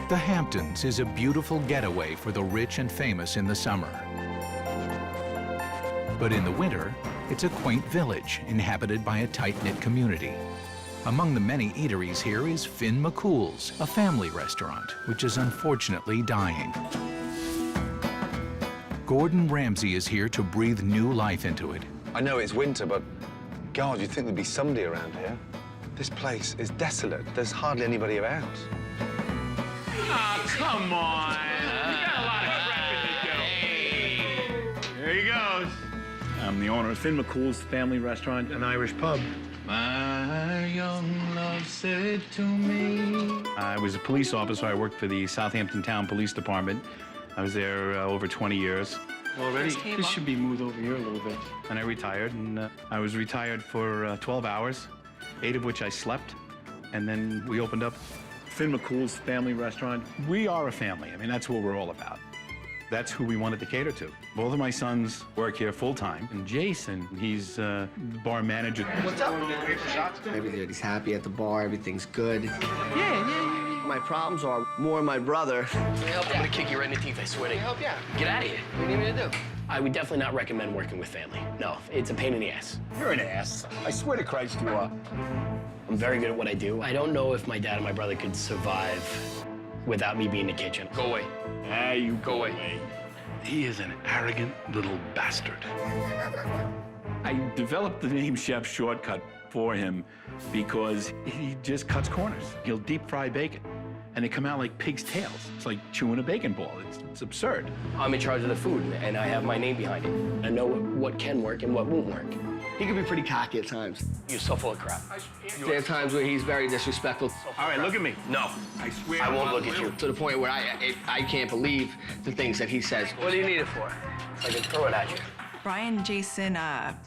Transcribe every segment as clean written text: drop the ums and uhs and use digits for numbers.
The Hamptons is a beautiful getaway for the rich and famous in the summer. But in the winter, it's a quaint village inhabited by a tight-knit community. Among the many eateries here is Finn McCool's, a family restaurant, which is unfortunately dying. Gordon Ramsay is here to breathe new life into it. I know it's winter, but God, you'd think there'd be somebody around here. This place is desolate. There's hardly anybody around. Oh, come on. You got a lot of prepping to do. Here he goes. I'm the owner of Finn McCool's Family Restaurant and Irish Pub. My young love said to me. I was a police officer. I worked for the Southampton Town Police Department. I was there over 20 years. Already? This should be moved over here a little bit. And I retired, and I was retired for 12 hours, 8 of which I slept. And then we opened up Finn McCool's Family Restaurant. We are a family. I mean, that's what we're all about. That's who we wanted to cater to. Both of my sons work here full-time. And Jason, he's the bar manager. What's up? Everybody's happy at the bar. Everything's good. Yeah. My problems are more my brother. I'm gonna kick you right in the teeth, I swear to you. Help you out. Get out of here. What do you need me to do? I would definitely not recommend working with family. No, it's a pain in the ass. You're an ass. I swear to Christ you are. I'm very good at what I do. I don't know if my dad and my brother could survive without me being in the kitchen. Go away. Ah, you go away. He is an arrogant little bastard. I developed the name Chef Shortcut for him because he just cuts corners. He'll deep fry bacon, and they come out like pig's tails. It's like chewing a bacon ball. It's absurd. I'm in charge of the food, and I have my name behind it. I know what can work and what won't work. He can be pretty cocky at times. You're so full of crap. There are times where he's very disrespectful. All right, look at me. No. I swear I won't look at you. To the point where I can't believe the things that he says. What do you need it for? I can throw it at you. Brian and Jason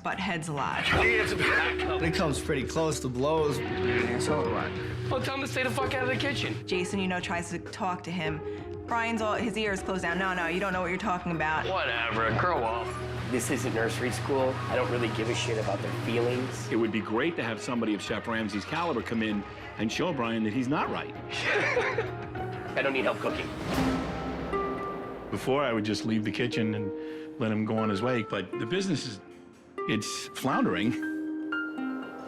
butt heads a lot. When it comes pretty close to blows, it's all right. Well, tell him to stay the fuck out of the kitchen. Jason, tries to talk to him. Brian's his ears closed down. No, you don't know what you're talking about. Whatever, grow up. This isn't nursery school. I don't really give a shit about their feelings. It would be great to have somebody of Chef Ramsay's caliber come in and show Brian that he's not right. I don't need help cooking. Before, I would just leave the kitchen and let him go on his way, but the business it's floundering.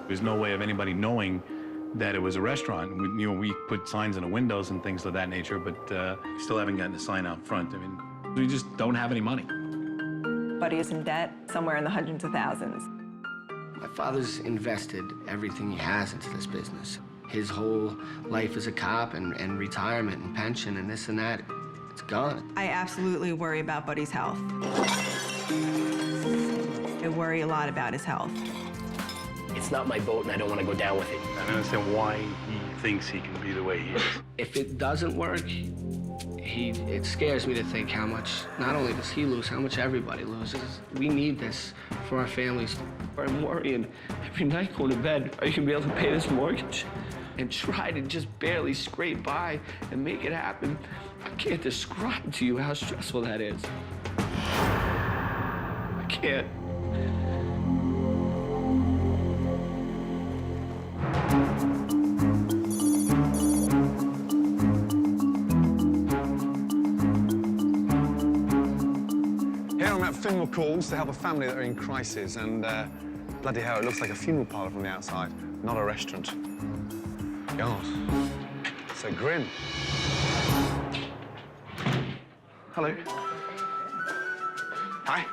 There's no way of anybody knowing that it was a restaurant. We put signs in the windows and things of that nature, but still haven't gotten a sign out front. I mean, we just don't have any money. Buddy is in debt, somewhere in the hundreds of thousands. My father's invested everything he has into this business. His whole life as a cop and retirement and pension and this and that, it's gone. I absolutely worry about Buddy's health. I worry a lot about his health. It's not my boat, and I don't want to go down with it. I don't understand why he thinks he can be the way he is. If it doesn't work, it scares me to think how much, not only does he lose, how much everybody loses. We need this for our families. I'm worrying every night going to bed, are you gonna be able to pay this mortgage? And try to just barely scrape by and make it happen. I can't describe to you how stressful that is. I can't. Here I'm at Finn McCool's to help a family that are in crisis, and bloody hell, it looks like a funeral parlour from the outside, not a restaurant. God, so grim. Hello. Hi,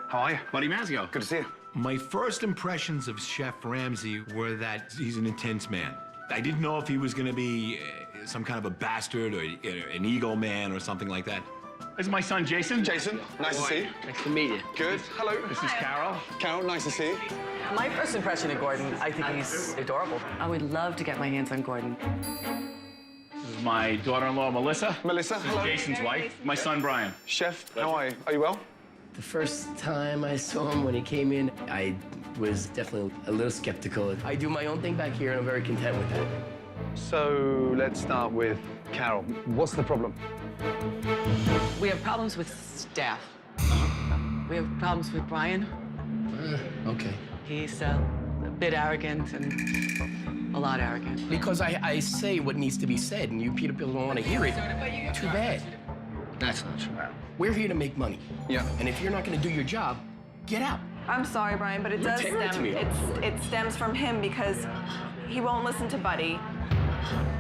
how are you? Buddy Mazzio. Good to see you. My first impressions of Chef Ramsay were that he's an intense man. I didn't know if he was going to be some kind of a bastard or an ego man or something like that. This is my son, Jason. Jason, nice to see you. Nice to meet you. Good. Hello. This is Carol. Carol, nice to see you. My first impression of Gordon, I think he's adorable. I would love to get my hands on Gordon. This is my daughter-in-law, Melissa. Melissa, This is hello. Jason's wife. My son, Brian. Chef, how are you? Are you well? The first time I saw him when he came in, I was definitely a little skeptical. I do my own thing back here, and I'm very content with that. So let's start with Carol. What's the problem? We have problems with staff. We have problems with Brian. Okay. He's bit arrogant and a lot arrogant. Because I say what needs to be said, and you people don't want to hear it. Too bad. That's not true. We're here to make money. Yeah. And if you're not going to do your job, get out. I'm sorry, Brian, but it does tearing it to stem. me. It stems from him because he won't listen to Buddy.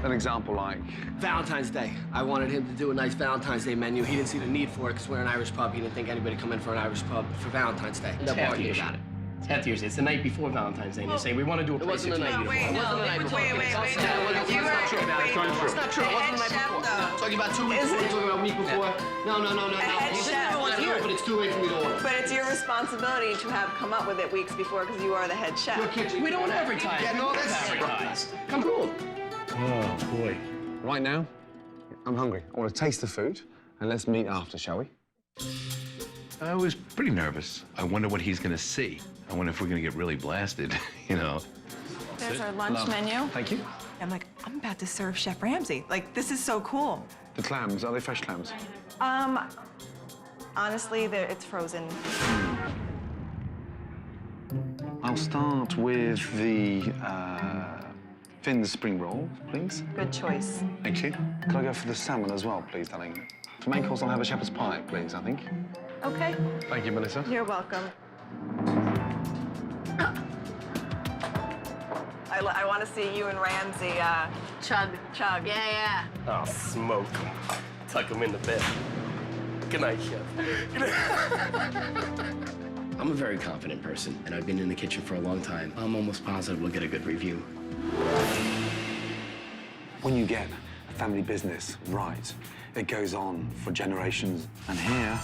An example like, Valentine's Day. I wanted him to do a nice Valentine's Day menu. He didn't see the need for it because we're an Irish pub. He didn't think anybody come in for an Irish pub for Valentine's Day. End up arguing about it. It's half the year. It's the night before Valentine's Day, and they say, we want to do a It wasn't the night before. wait, It wasn't the night before. It's not true. It's not true. It wasn't the night before. Talking about 2 weeks before. Talking about a week before. No. head chef. Everyone's here, but it's too late for me to order. But it's your responsibility to have come up with it weeks before because you are the head chef. We don't advertise. Yeah, no, We don't that's advertise. Come on. Oh, boy. right now, I'm hungry. I want to taste the food, and let's meet after, shall we? I was pretty nervous. I wonder what he's gonna see. I wonder if we're gonna get really blasted, you know. There's our lunch menu. Thank you. I'm like, I'm about to serve Chef Ramsay. Like, this is so cool. The clams, are they fresh clams? Honestly, it's frozen. I'll start with the Finn's spring roll, please. Good choice. Thank you. Could I go for the salmon as well, please, darling? For main course, I'll have a shepherd's pie, please, I think. Okay. Thank you, Melissa. You're welcome. I want to see you and Ramsay chug. Yeah. Oh, smoke him. Tuck him in the bed. Good night, Chef. I'm a very confident person, and I've been in the kitchen for a long time. I'm almost positive we'll get a good review. When you get a family business right, it goes on for generations. And here,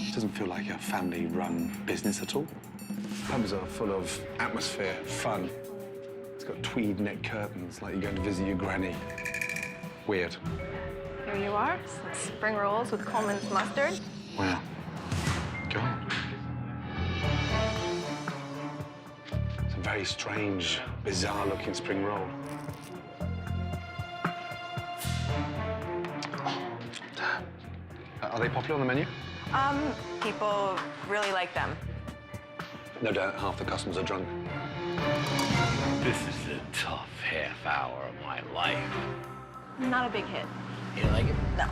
it doesn't feel like a family-run business at all. Pubs are full of atmosphere, fun. It's got tweed neck curtains, like you're going to visit your granny. Weird. Here you are. Some spring rolls with Coleman's mustard. Wow. God. It's a very strange, bizarre-looking spring roll. Are they popular on the menu? People really like them. No doubt half the customers are drunk. This is a tough half hour of my life. Not a big hit. You like it? No.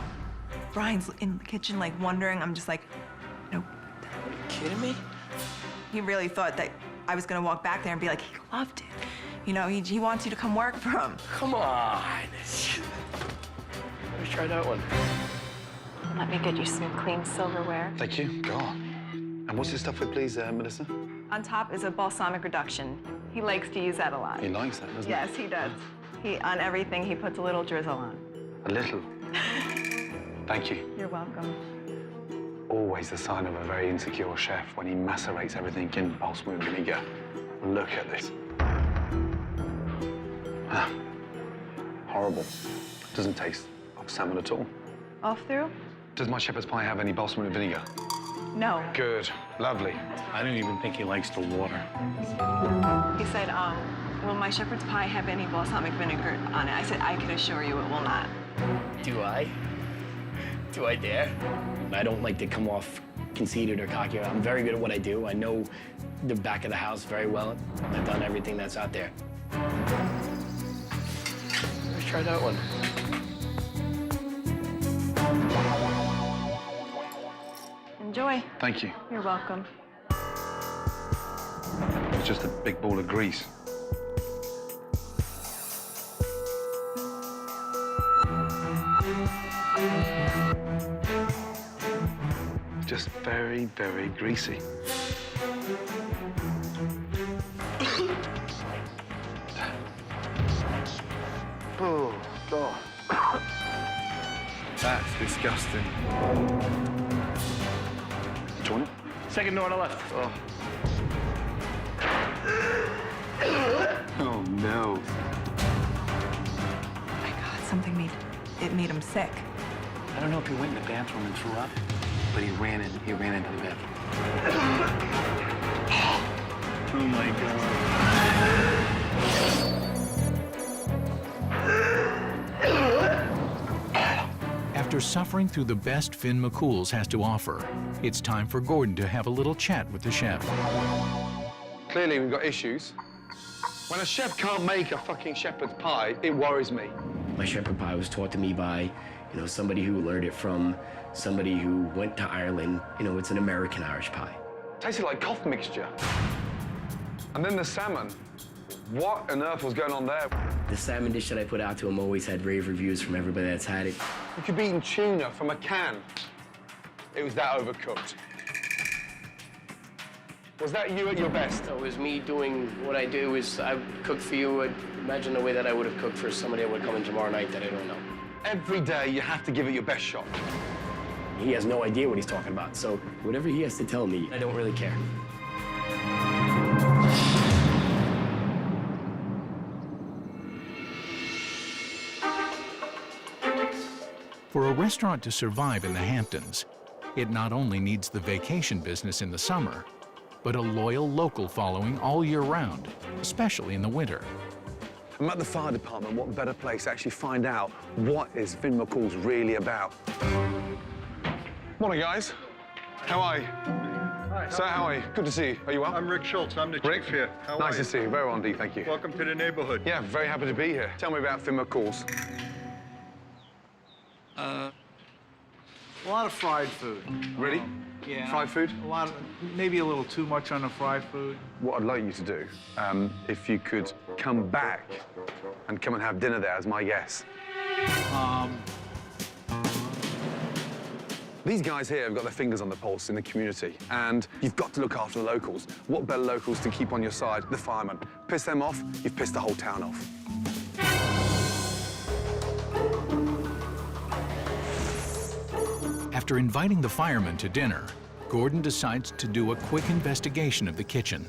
Brian's in the kitchen, like, wondering. I'm just like, nope. Are you kidding me? He really thought that I was gonna walk back there and be like, he loved it. You know, he wants you to come work for him. Come on. Let's try that one. Let me get you some clean silverware. Thank you. God. And what's this stuff with, please, Melissa? On top is a balsamic reduction. He likes to use that a lot. He likes that, doesn't Yes, he does. On everything, he puts a little drizzle on. he? A little. Thank you. You're welcome. Always the sign of a very insecure chef when he macerates everything in balsamic vinegar. Look at this. Ah, horrible. Doesn't taste of salmon at all. Off through? Does my shepherd's pie have any balsamic vinegar? No. Good. Lovely. I don't even think he likes the water. He said, will my shepherd's pie have any balsamic vinegar on it? I said, I can assure you it will not. Do I? Do I dare? I don't like to come off conceited or cocky. I'm very good at what I do. I know the back of the house very well. I've done everything that's out there. Let's try that one. Enjoy. Thank you. You're welcome. It's just a big ball of grease. Just very, very greasy. Oh, God. That's disgusting. Do you want it? Second door on the left. Oh. Oh, no. Oh my God, something made him sick. I don't know if he went in the bathroom and threw up, but he ran into the bathroom. Oh, my God. After suffering through the best Finn McCool's has to offer, it's time for Gordon to have a little chat with the chef. Clearly, we've got issues. When a chef can't make a fucking shepherd's pie, it worries me. My shepherd pie was taught to me by, somebody who learned it from somebody who went to Ireland. It's an American Irish pie. Tasted like cough mixture. And then the salmon. What on earth was going on there? The salmon dish that I put out to him always had rave reviews from everybody that's had it. You could be eating tuna from a can. It was that overcooked. Was that you at your best? So it was me doing what I do is I cook for you. Imagine the way that I would have cooked for somebody that would come in tomorrow night that I don't know. Every day you have to give it your best shot. He has no idea what he's talking about, so whatever he has to tell me, I don't really care. For a restaurant to survive in the Hamptons, it not only needs the vacation business in the summer, but a loyal local following all year round, especially in the winter. I'm at the fire department. What better place to actually find out what is Finn McCool's really about? Morning, guys. How are you? Hi. So, how are you? Good to see you. Are you well? I'm Rick Schultz. I'm the chief here. How Nice are to you? see you. Very well indeed, thank you. Welcome to the neighborhood. Yeah, very happy to be here. Tell me about Finn McCool's. A lot of fried food. Really? Yeah. Fried food? A lot of, maybe a little too much on the fried food. What I'd like you to do, if you could come back and come and have dinner there as my guest. These guys here have got their fingers on the pulse in the community, and you've got to look after the locals. What better locals to keep on your side? The firemen. Piss them off, you've pissed the whole town off. After inviting the firemen to dinner, Gordon decides to do a quick investigation of the kitchen.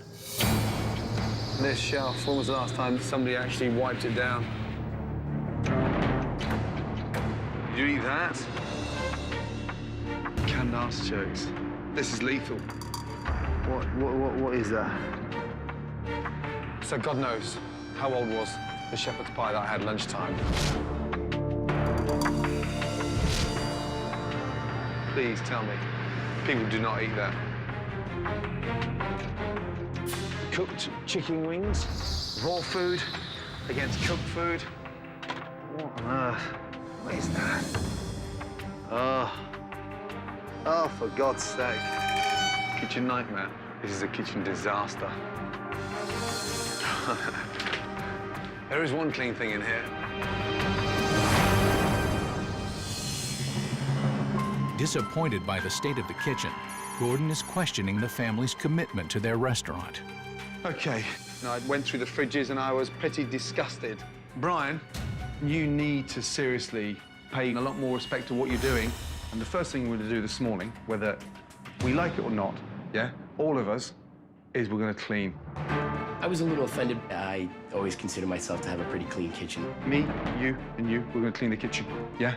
This shelf, when was the last time somebody actually wiped it down? Did you eat that? Canned artichokes. This is lethal. What is that? So God knows how old was the shepherd's pie that I had lunchtime. Please tell me, people do not eat that. Cooked chicken wings, raw food against cooked food. What on earth? What is that? Oh, for God's sake. Kitchen nightmare. This is a kitchen disaster. There is one clean thing in here. Disappointed by the state of the kitchen, Gordon is questioning the family's commitment to their restaurant. Okay. I went through the fridges and I was pretty disgusted. Brian, you need to seriously pay a lot more respect to what you're doing. And the first thing we're going to do this morning, whether we like it or not, yeah, all of us, is we're going to clean. I was a little offended. I always consider myself to have a pretty clean kitchen. Me, you, and you, we're going to clean the kitchen, yeah?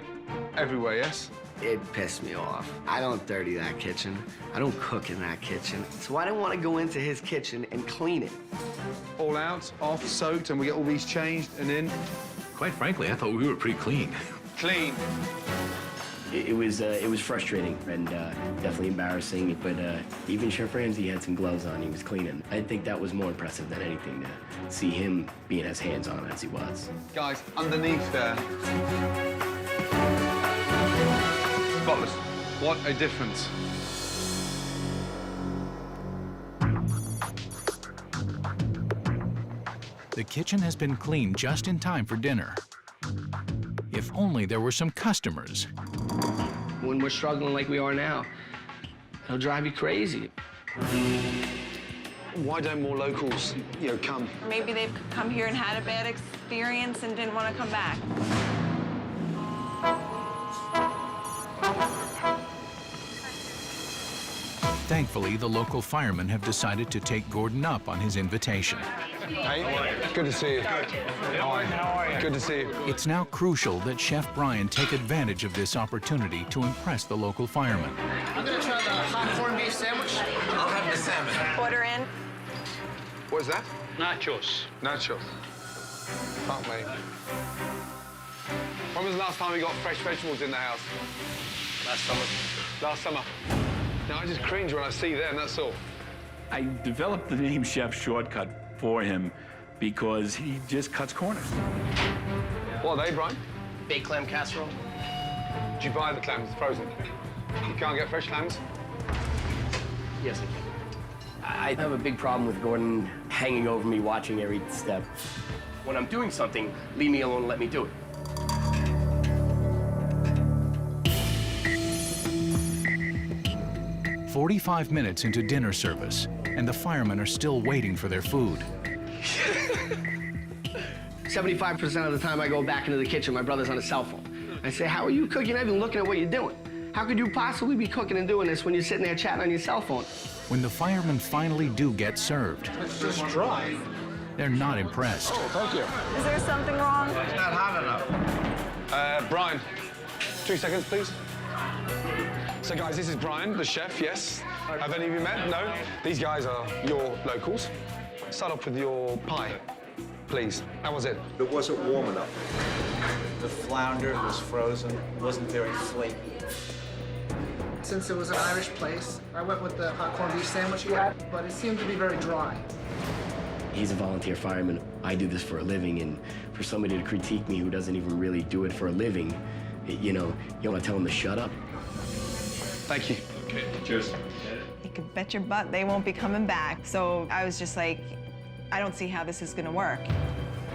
Everywhere, yes? It pissed me off. I don't dirty that kitchen. I don't cook in that kitchen. So I don't want to go into his kitchen and clean it. All out, off, soaked, and we get all these changed and in. Quite frankly, I thought we were pretty clean. Clean. It was frustrating and definitely embarrassing, but even Chef Ramsay had some gloves on. He was cleaning. I think that was more impressive than anything to see him being as hands-on as he was. Guys, underneath there. Spotless. What a difference. The kitchen has been cleaned just in time for dinner. If only there were some customers. When we're struggling like we are now, it'll drive you crazy. Why don't more locals, come? Or maybe they've come here and had a bad experience and didn't want to come back. Thankfully, the local firemen have decided to take Gordon up on his invitation. Hey, good to see you. Good. How are you? Good to see you. It's now crucial that Chef Brian take advantage of this opportunity to impress the local firemen. I'm gonna try the hot corned beef sandwich. I'll have the salmon. Order in. What is that? Nachos. Nachos. Fuck me. When was the last time we got fresh vegetables in the house? Last summer. Last summer. Now, I just cringe when I see them, that's all. I developed the name Chef Shortcut for him because he just cuts corners. What are they, Brian? Baked clam casserole. Did you buy the clams frozen? You can't get fresh clams? Yes, I can. I have a big problem with Gordon hanging over me, watching every step. When I'm doing something, leave me alone and let me do it. "45 minutes into dinner service, and the firemen are still waiting for their food. 75% of the time I go back into the kitchen, my brother's on his cell phone. I say, how are you cooking? You're not even looking at what you're doing. How could you possibly be cooking and doing this when you're sitting there chatting on your cell phone? When the firemen finally do get served, It's just dry. they're not impressed. Thank you. Is there something wrong? It's not hot enough. Brian, 2 seconds, please. So, guys, this is Brian, the chef, yes. Have any of you met? No? These guys are your locals. Start off with your pie, please. How was it? It wasn't warm enough. The flounder was frozen, wasn't very flaky. Since it was an Irish place, I went with the hot corned beef sandwich he had, but it seemed to be very dry. He's a volunteer fireman. I do this for a living, and for somebody to critique me who doesn't even really do it for a living, you want to tell him to shut up? Thank you. Okay, cheers. You can bet your butt they won't be coming back. So I was just like, I don't see how this is gonna work.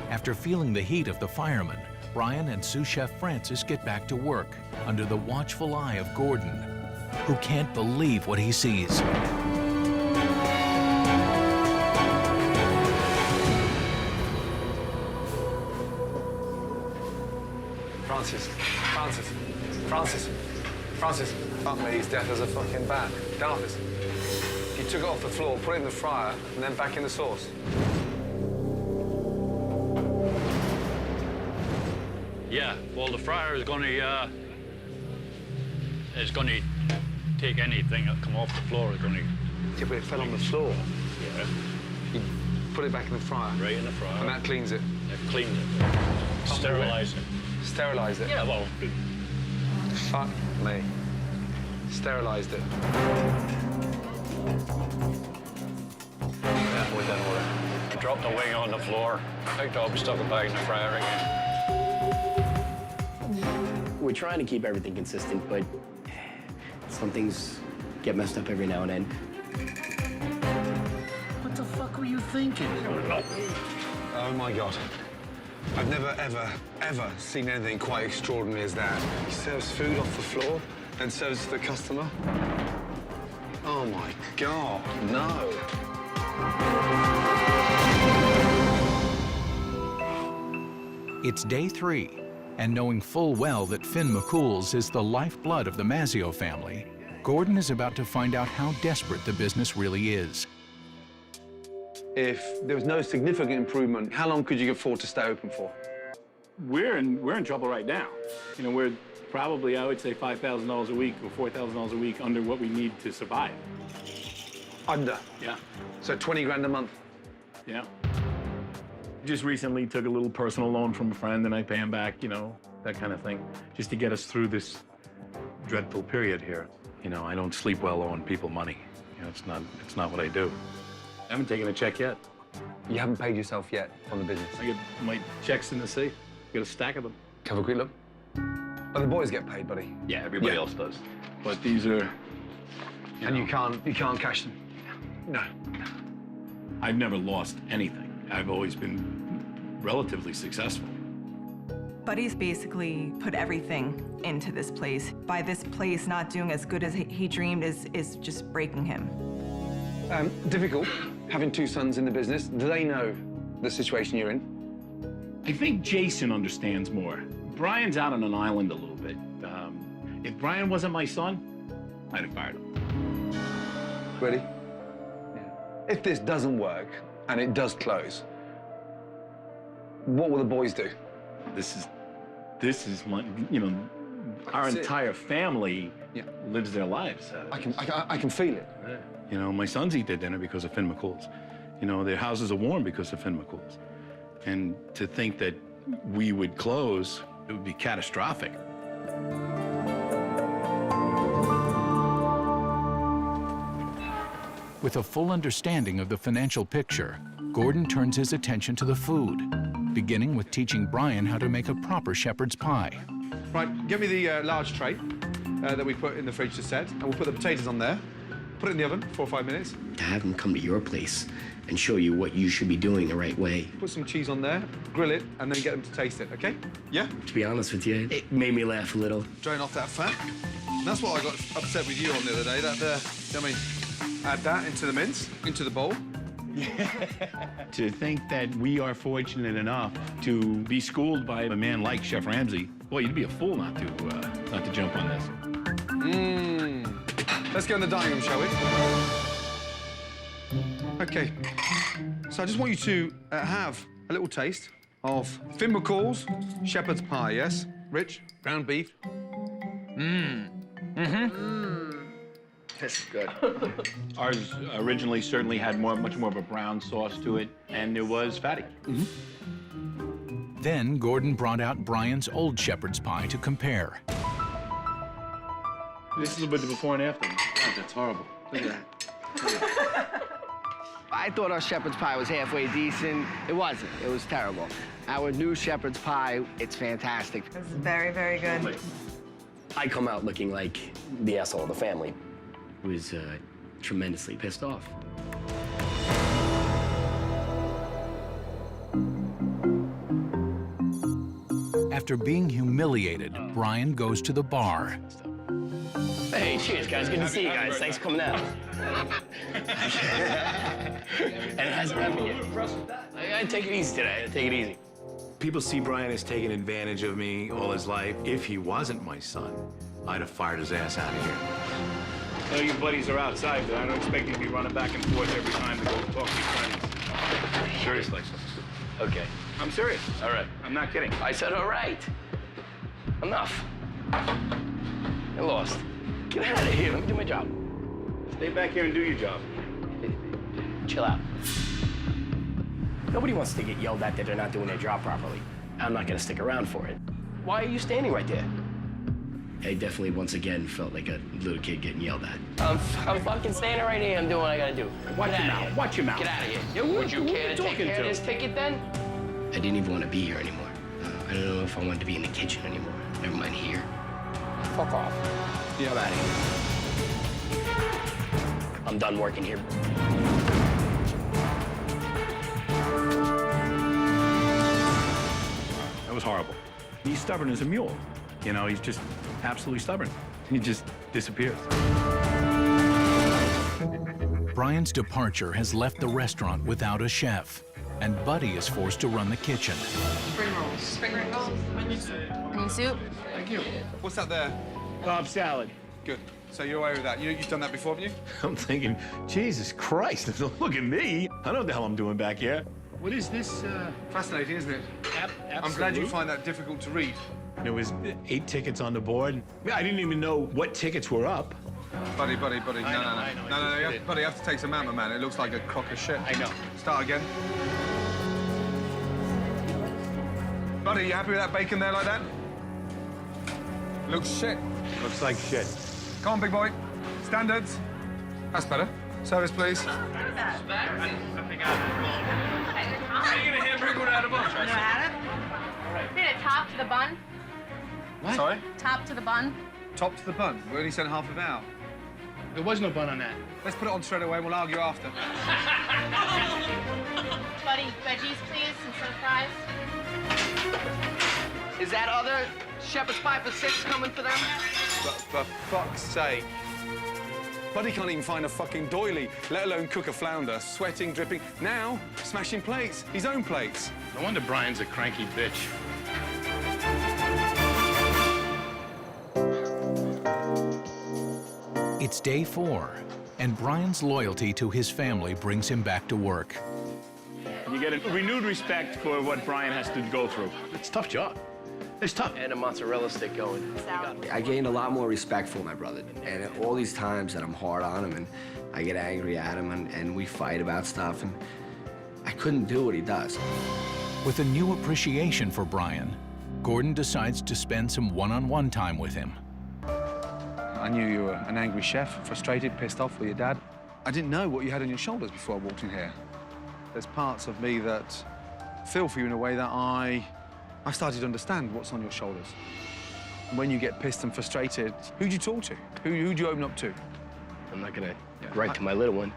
After feeling the heat of the firemen, Brian and sous chef Francis get back to work under the watchful eye of Gordon, who can't believe what he sees. Francis. Fuck me, he's deaf as a fucking bat. Darkness. You took it off the floor, put it in the fryer, and then back in the sauce. Yeah, well, the fryer is going to take anything that come off the floor. It's going to. Yeah, but it fell on the floor. Yeah. You put it back in the fryer. Right in the fryer. And that cleans it. That cleans it. Sterilize it. Sterilize it. Yeah, well. Fuck me. Sterilized it. Yeah, with that order. Dropped the wing on the floor, picked up, stuck it back in the fryer again. We're trying to keep everything consistent, but some things get messed up every now and then. What the fuck were you thinking? Oh my God. I've never, ever seen anything quite extraordinary as that. He serves food off the floor, then serves to the customer. Oh my God, no. It's day 3, and knowing full well that Finn McCool's is the lifeblood of the Mazzio family, Gordon is about to find out how desperate the business really is. If there was no significant improvement, how long could you afford to stay open for? We're in trouble right now. We're probably, I would say, $5,000 a week or $4,000 a week under what we need to survive. Under? Yeah. So 20 grand a month? Yeah. Just recently took a little personal loan from a friend and I pay him back, that kind of thing, just to get us through this dreadful period here. I don't sleep well owing people money. It's not what I do. I haven't taken a check yet. You haven't paid yourself yet on the business? I get my checks in the safe. Got a stack of them. Have a quick look. Oh, the boys get paid, buddy. Yeah, everybody else does. But these are... And you can't cash them? No. I've never lost anything. I've always been relatively successful. Buddy's basically put everything into this place. By this place not doing as good as he dreamed is just breaking him. Difficult, having 2 sons in the business. Do they know the situation you're in? I think Jason understands more. Brian's out on an island a little bit. If Brian wasn't my son, I'd have fired him. Ready? Yeah. If this doesn't work, and it does close, what will the boys do? This is my, our entire family lives their lives. I can feel it. My sons eat their dinner because of Finn McCool's. Their houses are warm because of Finn McCool's. And to think that we would close, it would be catastrophic. With a full understanding of the financial picture, Gordon turns his attention to the food, beginning with teaching Brian how to make a proper shepherd's pie. Right, get me the large tray that we put in the fridge to set, and we'll put the potatoes on there. Put it in the oven, 4 or 5 minutes. To have him come to your place and show you what you should be doing the right way. Put some cheese on there, grill it, and then get them to taste it, okay? Yeah? To be honest with you, it made me laugh a little. Drain off that fat. And that's what I got upset with you on the other day, I mean, add that into the mince, into the bowl. To think that we are fortunate enough to be schooled by a man like Chef Ramsay, boy, you'd be a fool not to jump on this. Let's go in the dining room, shall we? Okay. So I just want you to have a little taste of Finn McCall's shepherd's pie, yes? Rich, ground beef. This is good. Ours originally certainly had much more of a brown sauce to it, and it was fatty. Then Gordon brought out Brian's old shepherd's pie to compare. This is a bit of before and after. God, that's horrible. Look at that. I thought our shepherd's pie was halfway decent. It wasn't. It was terrible. Our new shepherd's pie, it's fantastic. It's very, very good. I come out looking like the asshole of the family. I was tremendously pissed off. After being humiliated, Brian goes to the bar. Hey, cheers, guys. Good to see you guys. Thanks for coming out. And it hasn't happened yet. I take it easy today. I take it easy. People see Brian as taking advantage of me all his life. If he wasn't my son, I'd have fired his ass out of here. I know your buddies are outside, but I don't expect you to be running back and forth every time to go talk to your friends. Seriously. Okay. I'm serious. All right. I'm not kidding. I said all right. Enough. I lost. Get out of here. Let me do my job. Stay back here and do your job. Chill out. Nobody wants to get yelled at that they're not doing their job properly. I'm not gonna stick around for it. Why are you standing right there? I definitely, once again, felt like a little kid getting yelled at. I'm fucking standing right here. I'm doing what I gotta do. Watch your mouth. Watch your mouth. Get out of here. Would you care to take care of this ticket then? I didn't even want to be here anymore. I don't know if I wanted to be in the kitchen anymore. Never mind here. Fuck off. Yeah, I'm out of here. I'm done working here. That was horrible. He's stubborn as a mule. You know, he's just absolutely stubborn. He just disappears. Brian's departure has left the restaurant without a chef, and Buddy is forced to run the kitchen. Spring rolls. Spring rolls. Onion soup. Thank you. What's that there? Cobb salad. Good. So you're aware of that. You've done that before, haven't you? I'm thinking, Jesus Christ, look at me. I don't know what the hell I'm doing back here. What is this? Fascinating, isn't it? I'm glad you find that difficult to read. There was 8 tickets on the board. I didn't even know what tickets were up. Buddy. No. Buddy, you have to take some out, my man. It looks like a crock of shit. I know. Start again. Buddy, you happy with that bacon there like that? Looks shit. Looks like shit. Come on, big boy. Standards. That's better. Service, please. How are you gonna hamburger without a bun? You know how to? Did it top to the bun? What? Sorry? Top to the bun? Top to the bun. We only sent half of it out. There was no bun on that. Let's put it on straight away and we'll argue after. Buddy, veggies, please, and some fries. Is that other shepherd's pie for 6 coming for them? But for fuck's sake. Buddy can't even find a fucking doily, let alone cook a flounder, sweating, dripping. Now, smashing plates, his own plates. No wonder Brian's a cranky bitch. It's day 4, and Brian's loyalty to his family brings him back to work. You get a renewed respect for what Brian has to go through. It's a tough job. It's tough. And a mozzarella stick going. I gained a lot more respect for my brother. And all these times that I'm hard on him and I get angry at him and we fight about stuff, and I couldn't do what he does. With a new appreciation for Brian, Gordon decides to spend some one-on-one time with him. I knew you were an angry chef, frustrated, pissed off with your dad. I didn't know what you had on your shoulders before I walked in here. There's parts of me that feel for you in a way that I've started to understand what's on your shoulders. When you get pissed and frustrated, who do you talk to? Who do you open up to? I'm not gonna write to my little one.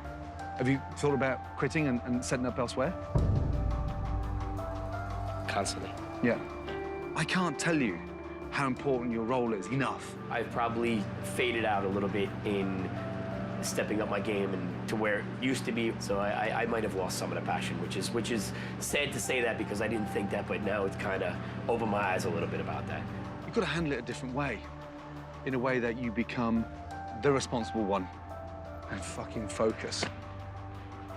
Have you thought about quitting and setting up elsewhere? Constantly. Yeah. I can't tell you how important your role is enough. I've probably faded out a little bit in stepping up my game and to where it used to be. So I might have lost some of the passion, which is sad to say that because I didn't think that, but now it's kind of opened my eyes a little bit about that. You've got to handle it a different way, in a way that you become the responsible one and fucking focus.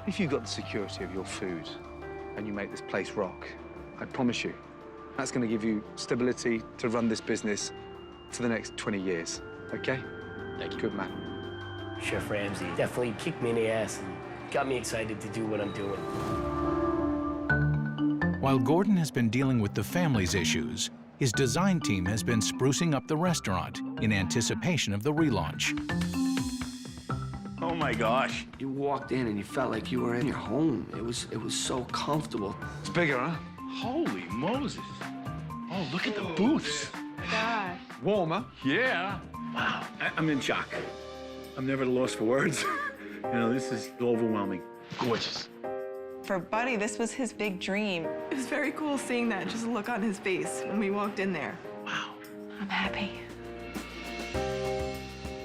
If you've got the security of your food and you make this place rock, I promise you, that's going to give you stability to run this business for the next 20 years, okay? Thank you. Good man. Chef Ramsay definitely kicked me in the ass and got me excited to do what I'm doing. While Gordon has been dealing with the family's issues, his design team has been sprucing up the restaurant in anticipation of the relaunch. Oh my gosh. You walked in and you felt like you were in your home. It was so comfortable. It's bigger, huh? Holy Moses. Oh, look at the booths. Gosh. Warmer. Yeah. Wow. I'm in shock. I'm never at a loss for words. You know, this is overwhelming. Gorgeous. For Buddy, this was his big dream. It was very cool seeing that, just look on his face when we walked in there. Wow. I'm happy.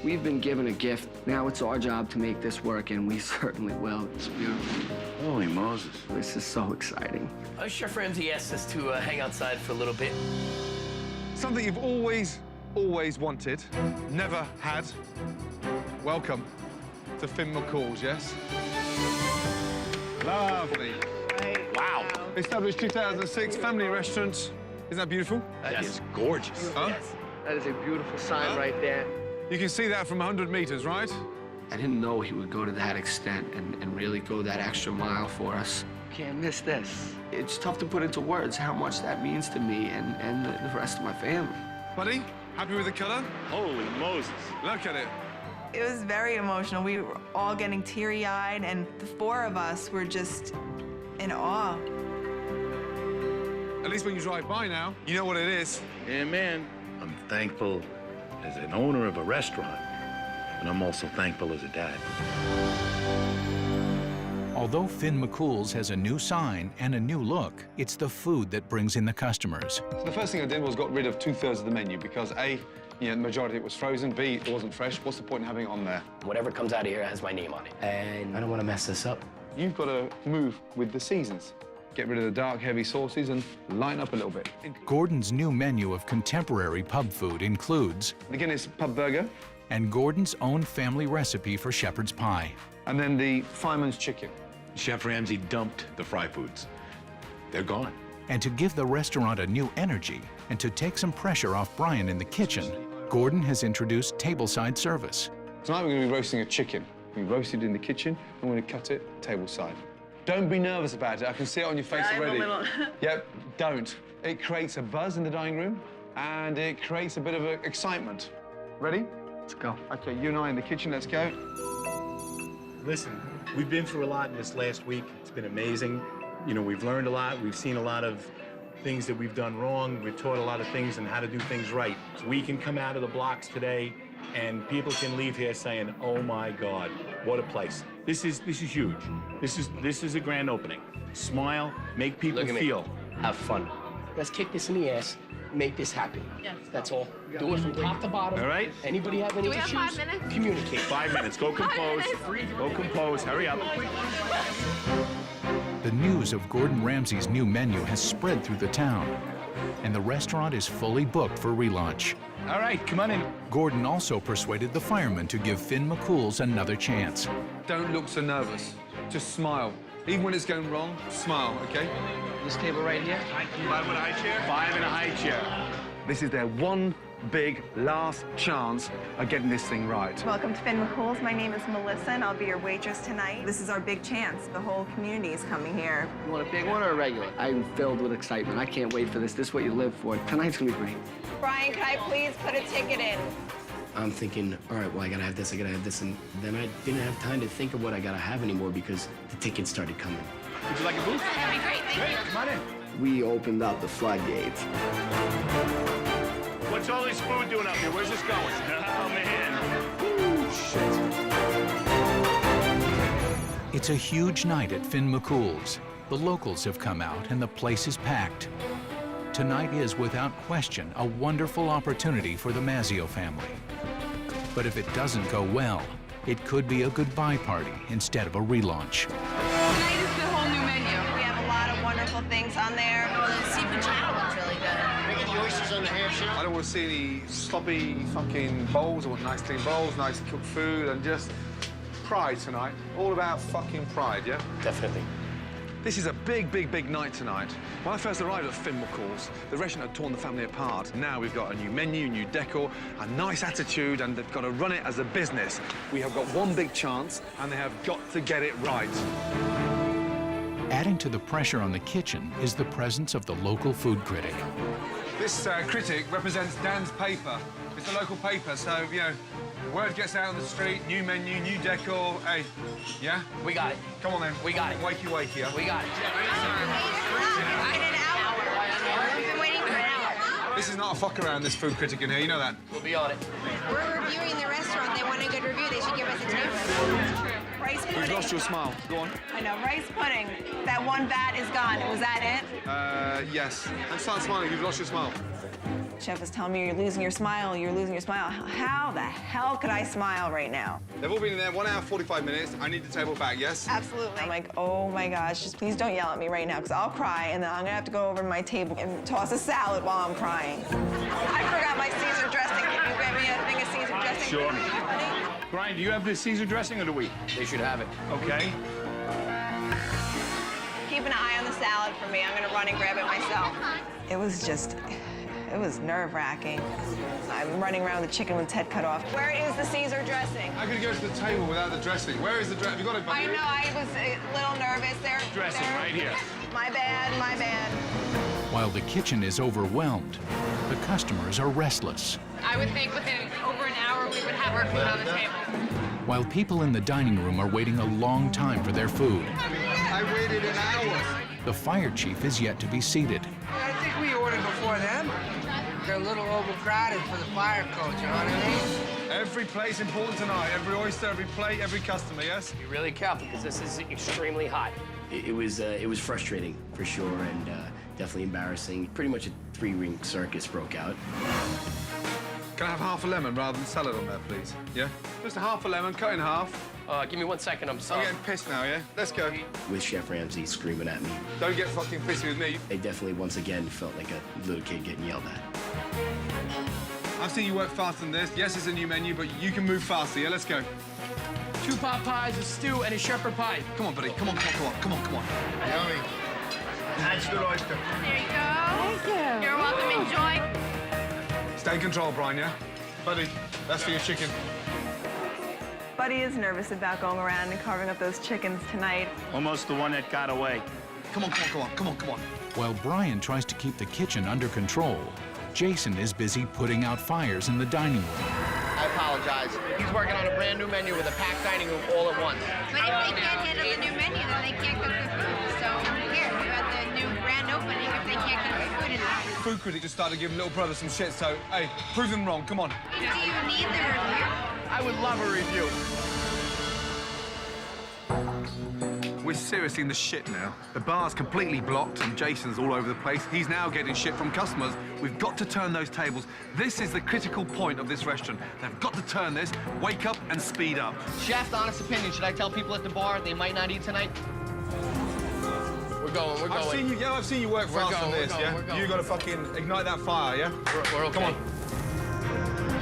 We've been given a gift. Now it's our job to make this work, and we certainly will. It's beautiful. Holy Moses. This is so exciting. Chef Ramsay asked us to hang outside for a little bit. Something you've always wanted, never had. Welcome to Finn McCool's, yes? Lovely. Wow. Established 2006, family restaurant. Isn't that beautiful? That is gorgeous. Huh? Yes. That is a beautiful sign right there. You can see that from 100 meters, right? I didn't know he would go to that extent and really go that extra mile for us. Can't miss this. It's tough to put into words how much that means to me and the rest of my family. Buddy, happy with the color? Holy Moses. Look at it. It was very emotional. We were all getting teary-eyed, and the four of us were just in awe. At least when you drive by now, you know what it is. Yeah, man. I'm thankful as an owner of a restaurant, and I'm also thankful as a dad. Although Finn McCool's has a new sign and a new look, it's the food that brings in the customers. So the first thing I did was got rid of 2/3 of the menu because A, the majority of it was frozen, B, it wasn't fresh. What's the point in having it on there? Whatever comes out of here has my name on it. And I don't want to mess this up. You've got to move with the seasons. Get rid of the dark, heavy sauces and lighten up a little bit. Gordon's new menu of contemporary pub food includes The Guinness pub burger. and Gordon's own family recipe for shepherd's pie. And then the fireman's chicken. Chef Ramsay dumped the fry foods. They're gone. And to give the restaurant a new energy and to take some pressure off Brian in the kitchen, Gordon has introduced tableside service. Tonight we're going to be roasting a chicken. We roast it in the kitchen, and we're going to cut it tableside. Don't be nervous about it. I can see it on your face already. Yep, don't. It creates a buzz in the dining room, and it creates a bit of excitement. Ready? Let's go. Okay, you and I in the kitchen, let's go. Listen, we've been through a lot in this last week. It's been amazing. You know, we've learned a lot. We've seen a lot of things that we've done wrong. We've taught a lot of things and how to do things right. So we can come out of the blocks today and people can leave here saying, oh my God, what a place. This is huge. This is a grand opening. Smile, make people feel. Have fun. Let's kick this in the ass. Make this happen. Yes. That's all. Do it from top to bottom. All right? Anybody have any Do we have issues? 5 minutes? Communicate. 5 minutes. Go compose. Go compose. Hurry up. The news of Gordon Ramsay's new menu has spread through the town, and the restaurant is fully booked for relaunch. All right, come on in. Gordon also persuaded the firemen to give Finn McCool's another chance. Don't look so nervous. Just smile. Even when it's going wrong, smile, okay? This table right here? 5 in a high chair? 5 in a high chair. This is their one big last chance of getting this thing right. Welcome to Finn McCool's. My name is Melissa, and I'll be your waitress tonight. This is our big chance. The whole community is coming here. You want a big one or a regular? I'm filled with excitement. I can't wait for this. This is what you live for. Tonight's gonna be great. Brian, can I please put a ticket in? I'm thinking, all right, well, I gotta have this, and then I didn't have time to think of what I gotta have anymore because the tickets started coming. Would you like a booth? That'd be great, thank you. Come on in. We opened up the floodgates. What's all this food doing up here? Where's this going? Oh, man. Ooh, shit. It's a huge night at Finn McCool's. The locals have come out and the place is packed. Tonight is, without question, a wonderful opportunity for the Mazzio family. But if it doesn't go well, it could be a goodbye party instead of a relaunch. Tonight is the whole new menu. We have a lot of wonderful things on there. The seafood chowder looks really good. Making the oysters on the ham shell. I don't want to see any sloppy fucking bowls. I want nice clean bowls, nice cooked food, and just pride tonight. All about fucking pride, yeah? Definitely. This is a big, big, big night tonight. When I first arrived at Finn McCool's, the restaurant had torn the family apart. Now we've got a new menu, new decor, a nice attitude, and they've got to run it as a business. We have got one big chance, and they have got to get it right. Adding to the pressure on the kitchen is the presence of the local food critic. This critic represents Dan's paper. It's a local paper, so, you know, word gets out on the street, new menu, new decor. Hey, yeah? We got it. Come on then. We got it. Wakey, wakey, huh? We got it. We've been waiting for an hour. This is not a fuck around, this food critic in here, you know that? We'll be on it. We're reviewing the restaurant. They want a good review. They should give us a tip. Rice You've pudding. lost your smile. Go on. I know, rice pudding. That one bat is gone. Was that it? Yes. And start smiling, you've lost your smile. Chef is telling me you're losing your smile, you're losing your smile. How the hell could I smile right now? They've all been in there 1 hour, 45 minutes. I need the table back, yes? Absolutely. I'm like, oh my gosh, just please don't yell at me right now, because I'll cry, and then I'm gonna have to go over to my table and toss a salad while I'm crying. I forgot my Caesar dressing. Can you grab me a thing of Caesar dressing? Sure. Honey? Brian, do you have the Caesar dressing or do we? They should have it. Okay. Keep an eye on the salad for me. I'm gonna run and grab it myself. It was nerve-wracking. I'm running around with the chicken with its head cut off. Where is the Caesar dressing? How could you go to the table without the dressing? Where is the dressing? Have you got it, buddy? I know, I was a little nervous there. Dressing right here. My bad, my bad. While the kitchen is overwhelmed, the customers are restless. I would think within over an hour we would have our food on the table. While people in the dining room are waiting a long time for their food, I waited an hour. the fire chief is yet to be seated. I think we ordered before them. They're a little overcrowded for the fire coach, you know what I mean? Every plate's important tonight. Every oyster, every plate, every customer, yes? Be really careful because this is extremely hot. It was frustrating for sure, and definitely embarrassing. Pretty much a 3-ring circus broke out. Can I have half a lemon rather than salad on there, please? Yeah? Just a half a lemon, cut in half. Give me 1 second. I'm I'm sorry. getting pissed now, yeah? Let's go. With Chef Ramsay screaming at me. Don't get fucking pissy with me. I definitely, once again, felt like a little kid getting yelled at. I've seen you work faster than this. Yes, it's a new menu, but you can move faster, yeah? Let's go. 2 pot pies, a stew, and a shepherd pie. Come on, buddy. Come on, come on, come on, come on, come on. Yummy. That's good oyster. There you go. Thank you. You're welcome. Enjoy. Stay in control, Brian, yeah? Buddy, that's for your chicken. Buddy is nervous about going around and carving up those chickens tonight. Almost the one that got away. Come on, come on, come on, come on, come on. While Brian tries to keep the kitchen under control, Jason is busy putting out fires in the dining room. I apologize. He's working on a brand new menu with a packed dining room all at once. But if they can't handle the new menu, then they can't cook the food. So here, you got the new grand opening. If they can't cook the food in there. Food critic just started giving little brother some shit, so, hey, prove them wrong. Come on. Do you need the review? I would love a review. We're seriously in the shit now. The bar's completely blocked and Jason's all over the place. He's now getting shit from customers. We've got to turn those tables. This is the critical point of this restaurant. They've got to turn this, wake up and speed up. Chef, honest opinion, should I tell people at the bar they might not eat tonight? We're going. I've seen you work fast on this, yeah? We're going. You gotta fucking ignite that fire, yeah? We're okay. Come on.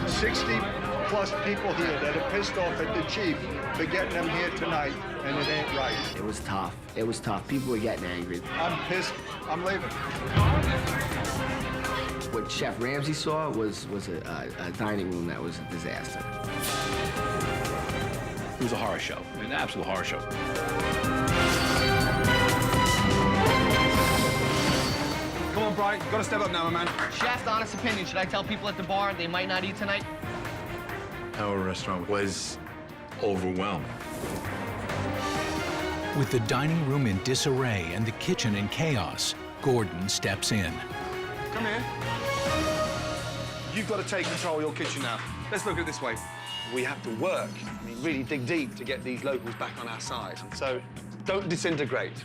60+ people here that are pissed off at the chief for getting them here tonight, and it ain't right. It was tough. It was tough. People were getting angry. I'm pissed. I'm leaving. What Chef Ramsay saw was a dining room that was a disaster. It was a horror show, an absolute horror show. Come on, Bright. You've got to step up now, my man. Chef, honest opinion, should I tell people at the bar they might not eat tonight? Our restaurant was overwhelming. With the dining room in disarray and the kitchen in chaos, Gordon steps in. Come here. You've got to take control of your kitchen now. Let's look at it this way. We have to work, I mean, really dig deep to get these locals back on our side. So don't disintegrate.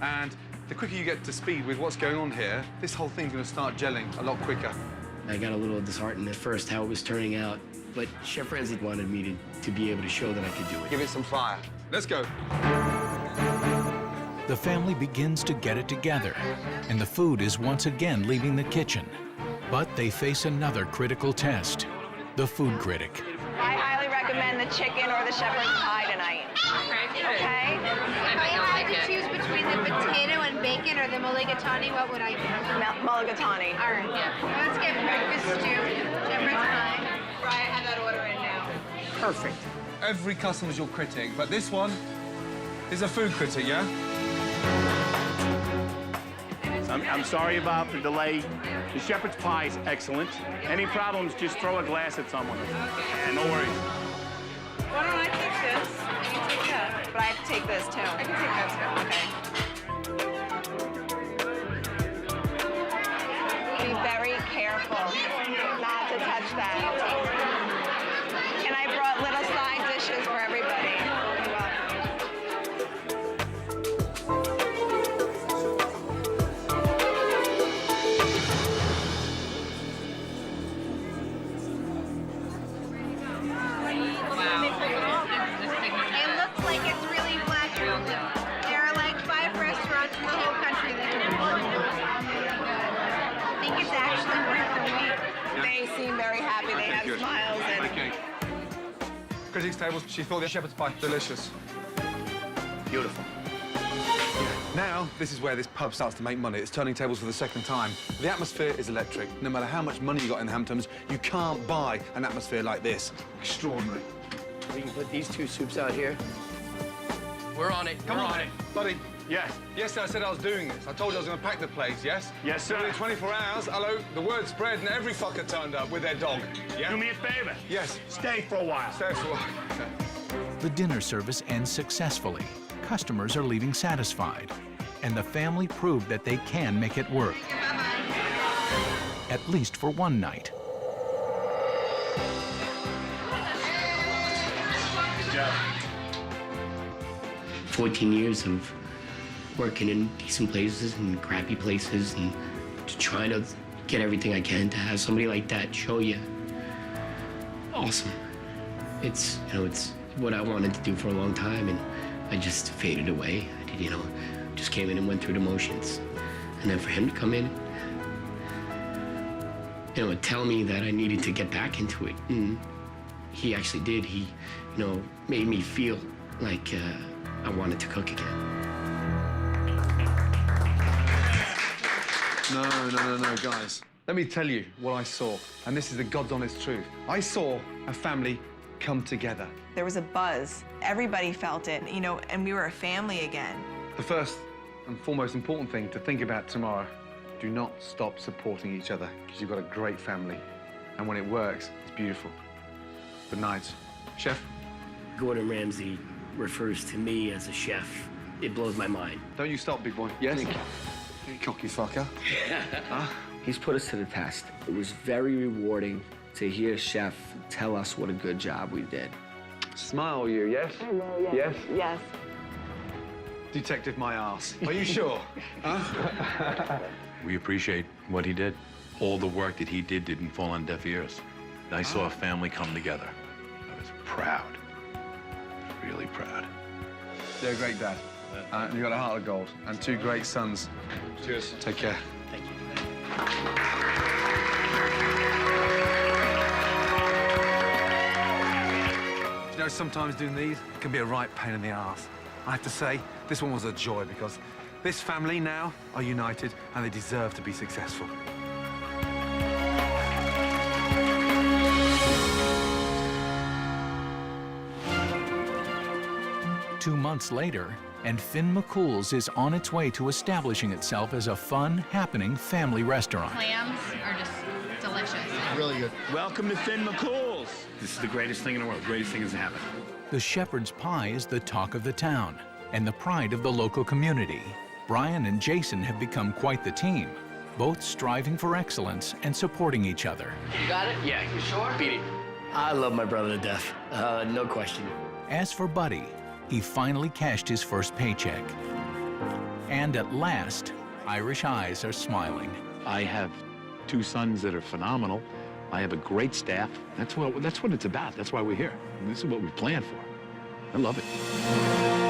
And the quicker you get to speed with what's going on here, this whole thing's going to start gelling a lot quicker. I got a little disheartened at first how it was turning out, but Chef Ramsay wanted me to be able to show that I could do it. Give it some fire. Let's go. The family begins to get it together, and the food is once again leaving the kitchen. But they face another critical test, the food critic. I highly recommend the chicken or the shepherd's pie tonight. Okay? If I had to choose between the potato and bacon or the mulligatawny, what would I do? Mulligatawny. All right. Let's get breakfast stew, shepherd's pie. Brian, have that order in now. Perfect. Every customer's your critic, but this one is a food critic, yeah? I'm sorry about the delay. The shepherd's pie is excellent. Any problems, just throw a glass at someone. And no worries. Why don't I take this? You can take that. But I have to take this, too. I can take that, too. Okay. Be very careful not to touch that. And I brought little side dishes for everybody. You're welcome. It looks like it's really black and blue. There are like 5 restaurants in the whole country that do it. I think it's actually worth the wait. They seem very happy. They have Good. smiles and... Okay. Critics' table, she thought the shepherd's pie delicious. Beautiful. Now, this is where this pub starts to make money. It's turning tables for the second time. The atmosphere is electric. No matter how much money you got in the Hamptons, you can't buy an atmosphere like this. Extraordinary. We can put these 2 soups out here. We're on it. Come on, buddy. Yes. Yesterday I said I was doing this. I told you I was going to pack the place, yes? Yes, sir. Within 24 hours, hello, the word spread and every fucker turned up with their dog. Yeah? Do me a favor. Yes. Stay for a while. Stay for a while. The dinner service ends successfully. Customers are leaving satisfied, and the family proved that they can make it work. At least for one night. Good job. 14 years of working in decent places and crappy places and trying to get everything I can to have somebody like that show you. Awesome. It's, it's what I wanted to do for a long time, and I just faded away. I did, just came in and went through the motions. And then for him to come in, and tell me that I needed to get back into it, and he actually did. He, made me feel like I wanted to cook again. No, guys. Let me tell you what I saw, and this is the God's honest truth. I saw a family come together. There was a buzz. Everybody felt it, and we were a family again. The first and foremost important thing to think about tomorrow, do not stop supporting each other, because you've got a great family. And when it works, it's beautiful. Good night. Chef? Gordon Ramsay refers to me as a chef. It blows my mind. Don't you stop, big boy. Yes? You cocky fucker. Huh? He's put us to the test. It was very rewarding to hear Chef tell us what a good job we did. Smile, you, yes? Yes? Yes. Detective my ass. Are you sure? Huh? We appreciate what he did. All the work that he did didn't fall on deaf ears. I saw a family come together. I was proud. Really proud. You're a great dad. And you've got a heart of gold. And 2 great sons. Cheers. Take care. Thank you. Sometimes doing these can be a right pain in the ass. I have to say, this one was a joy because this family now are united and they deserve to be successful. Two months later, and Finn McCool's is on its way to establishing itself as a fun, happening family restaurant. Clams are just delicious. delicious. Really good. Welcome to Finn McCool's. This is the greatest thing in the world. Greatest thing that's happened. The shepherd's pie is the talk of the town and the pride of the local community. Brian and Jason have become quite the team, both striving for excellence and supporting each other. You got it? Yeah. You sure? Beat it. I love my brother to death. No question. As for Buddy, he finally cashed his first paycheck. And at last, Irish eyes are smiling. I have 2 sons that are phenomenal. I have a great staff. That's what it's about. That's why we're here. This is what we planned for. I love it.